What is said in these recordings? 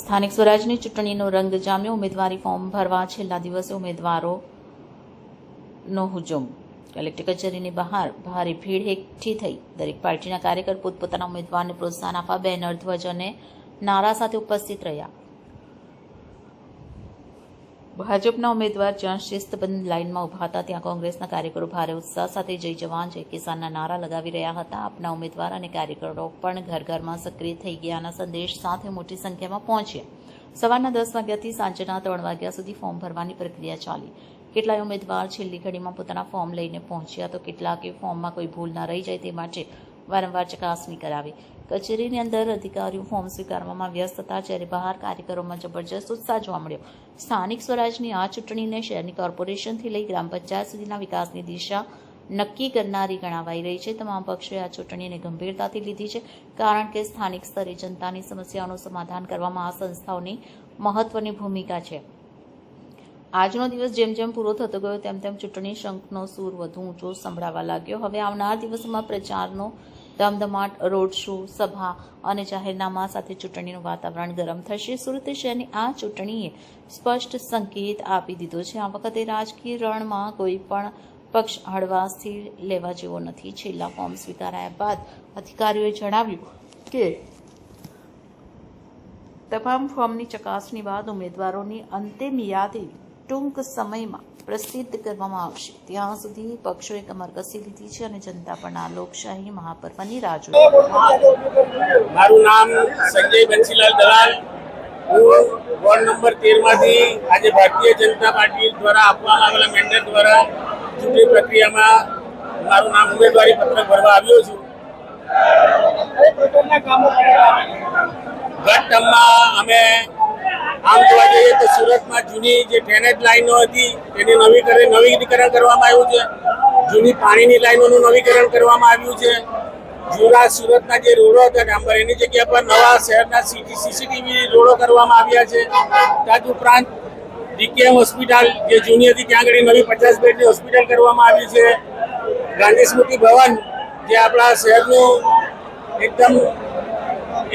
સ્થાનિક સ્વરાજની ચૂંટણીનો રંગ જામ્યો. ઉમેદવારી ફોર્મ ભરવા છેલ્લા દિવસે ઉમેદવારોનો હુજુમ. કલેક્ટર કચેરીની બહાર ભારે ભીડ એકઠી થઈ. દરેક પાર્ટીના કાર્યકર પોતપોતાના ઉમેદવારને પ્રોત્સાહન આપવા બેનર, ધ્વજ અને નારા સાથે ઉપસ્થિત રહ્યા. ભાજપના ઉમેદવાર જ્યાં શિસ્તબદ્ધ લાઇનમાં ઉભા હતા, ત્યાં કોંગ્રેસના કાર્યકરો ભારે ઉત્સાહ સાથે જય જવાન જય કિસાનના નારા લગાવી રહ્યા હતા. આપના ઉમેદવાર અને કાર્યકરો પણ ઘર ઘરમાં સક્રિય થઈ ગયાના સંદેશ સાથે મોટી સંખ્યામાં પહોંચ્યા. સવારના 10 વાગ્યાથી સાંજના 3 વાગ્યા સુધી ફોર્મ ભરવાની પ્રક્રિયા ચાલી. કેટલાય ઉમેદવાર છેલ્લી ઘડીમાં પોતાના ફોર્મ લઈને પહોંચ્યા, તો કેટલાકે ફોર્મમાં કોઈ ભૂલ ના રહી જાય તે માટે વારંવાર ચકાસણી કરાવી. કચેરીની અંદર અધિકારીઓ ફોર્મ સ્વીકારવામાં વ્યસ્ત હતા, જ્યારે બહાર કાર્યકરોમાં જબરજસ્ત ઉત્સાહ જોવા મળ્યો. સ્થાનિક સ્વરાજની આ ચૂંટણીને શહેરની કોર્પોરેશનથી લઈ ગ્રામ પંચાયત સુધીના વિકાસની દિશા નક્કી કરનારી ગણાવાઈ રહી છે. તમામ પક્ષોએ આ ચૂંટણીને ગંભીરતાથી લીધી છે, કારણ કે સ્થાનિક સ્તરે જનતાની સમસ્યાઓનું સમાધાન કરવામાં આ સંસ્થાઓની મહત્વની ભૂમિકા છે. આજનો દિવસ જેમ જેમ પૂરો થતો ગયો તેમ તેમ ચૂંટણી શંખનો સૂર વધુ ઊંચો સંભળાવા લાગ્યો. હવે આવનાર દિવસોમાં પ્રચારનો ધમધમાટ, રોડ શો, સભા અને જાહેરનામા સાથે ચૂંટણીનું વાતાવરણ ગરમ થશે. સુરત શહેરની આ ચૂંટણીએ સ્પષ્ટ સંકેત આપી દીધો છે. આ વખતે રાજકીય રણમાં કોઈ પણ પક્ષ હળવાશથી લેવા જેવો નથી. છેલ્લા ફોર્મ સ્વીકારાયા બાદ અધિકારીઓએ જણાવ્યું કે તમામ ફોર્મની ચકાસણી બાદ ઉમેદવારોની અંતિમ યાદી ટૂંક સમયમાં પ્રસિદ્ધ કરવામાં આવશે. ત્યાં સુધી પક્ષોએ કમર કસી લીધી છે અને જનતા પણ આ લોકશાહી મહાપર્વની રાહ જોઈ. મારું નામ સંજય બંસીલાલ દલાલ. હું વોર્ડ નંબર 13 માંથી આજે ભારતીય જનતા પાર્ટી દ્વારા આપવામાં આવેલા મેન્ડેટ દ્વારા ચૂંટણી પ્રક્રિયામાં મારું નામ ઉમેદવારી પત્રક ભરવા આવ્યો છું. ગત ટર્મમાં અમે આમ જોવા જઈએ તો સુરતમાં જૂની જે ડ્રેનેજ લાઈનો હતી તેની નવીકરણ કરવામાં આવ્યું છે. જૂની પાણીની લાઈનોનું નવીકરણ કરવામાં આવ્યું છે. જૂના સુરતના જે રોડો હતા ડાંબર, એની જગ્યા પર નવા શહેરના સીસીટીવી રોડો કરવામાં આવ્યા છે. તદ ઉપરાંત ડીકેએમ હોસ્પિટલ જે જૂની હતી ત્યાં આગળ નવી 50 બેડની હોસ્પિટલ કરવામાં આવી છે. ગાંધી સ્મૃતિ ભવન જે આપણા શહેરનું એકદમ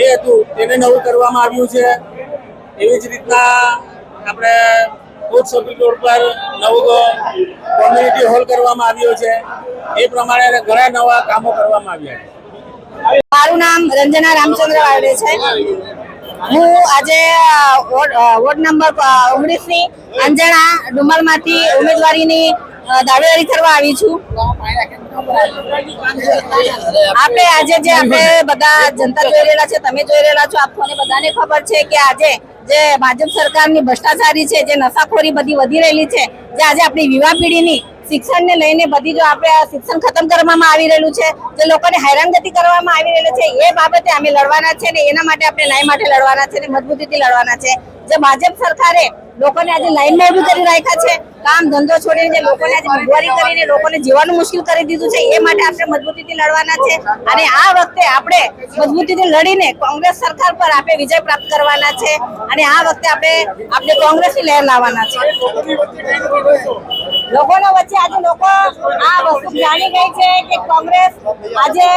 એ હતું તેને નવું કરવામાં આવ્યું છે. એવી જ રીતના આપણે કોટ સર્કિટ રોડ પર નવો કોમ્યુનિટી હોલ કરવામાં આવ્યો છે. એ પ્રમાણે ઘણા નવા કામો કરવામાં આવ્યા છે. મારું નામ રંજના રામચંદ્ર વાવડે છે. હું આજે વોર્ડ નંબર 19 ની અંજણા ડુમરમાંથી ઉમેદવારીની દાવેદારી કરવા આવી છું. આપણે આજે જે આપણે બધા જનતા જોઈ રહેલા છે, તમે જોઈ રહેલા છો, આપણને બધાને ખબર છે કે આજે જે ભાજપ સરકારની ભ્રષ્ટાચારી છે, જે નશાખોરી બધી વધી રહેલી છે, જે આજે આપણી યુવા પેઢીની શિક્ષણને લઈને બધી જો આપણે શિક્ષણ ખતમ કરવામાં આવી રહેલું છે, જે લોકોને હેરાનગતિ કરવામાં આવી રહેલી છે, એ બાબતે અમે લડવાના છે ને એના માટે આપણે ન્યાય માટે લડવાના છે ને મજબૂતીથી લડવાના છે. જે ભાજપ સરકારે લોકોને આજે લાઈનમાં ઉભી કરી રાખ્યા છે, કામ ધંધો છોડીને જે લોકોને આજે મોંઘવારી કરીને લોકોને જીવવાનું મુશ્કેલ કરી દીધું છે, એ માટે આપણે મજબૂતીથી લડવાના છે. અને આ વખતે આપણે મજબૂતીથી લડીને કોંગ્રેસ સરકાર પર આપણે વિજય પ્રાપ્ત કરવાના છે. અને આ વખતે આપણે કોંગ્રેસની લહેર લાવવાના છે. લોકોના વચ્ચે આજે લોકો આ વસ્તુ જાણી ગઈ છે કે કોંગ્રેસ આજે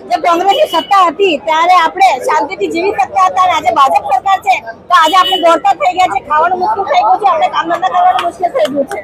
જે કોંગ્રેસની સત્તા હતી ત્યારે આપણે શાંતિથી જીવી શકતા હતા, અને આજે ભાજપ સરકાર છે તો આજે આપણે દોડતા થઈ ગયા છે, ખાવાનું મુશ્કેલ થઈ ગયું છે, આપણે કામ ધંધા કરવાનું મુશ્કેલ થઈ ગયું છે.